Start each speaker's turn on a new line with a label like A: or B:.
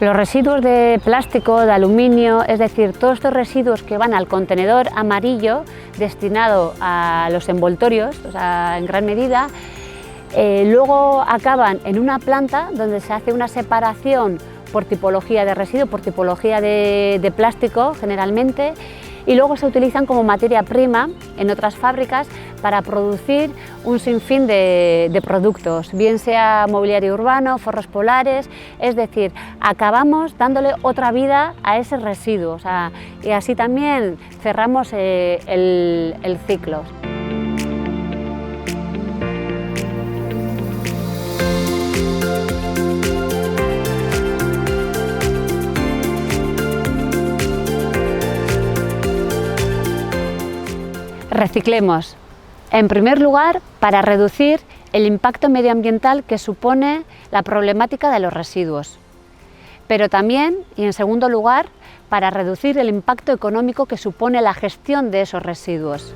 A: Los residuos de plástico, de aluminio, es decir, todos estos residuos que van al contenedor amarillo destinado a los envoltorios, o sea, en gran medida, luego acaban en una planta donde se hace una separación por tipología de residuo, por tipología de plástico generalmente, y luego se utilizan como materia prima en otras fábricas para producir un sinfín de productos, bien sea mobiliario urbano, forros polares, es decir, acabamos dándole otra vida a ese residuo, o sea, y así también cerramos el ciclo. Reciclemos, en primer lugar, para reducir el impacto medioambiental que supone la problemática de los residuos, pero también, y en segundo lugar, para reducir el impacto económico que supone la gestión de esos residuos.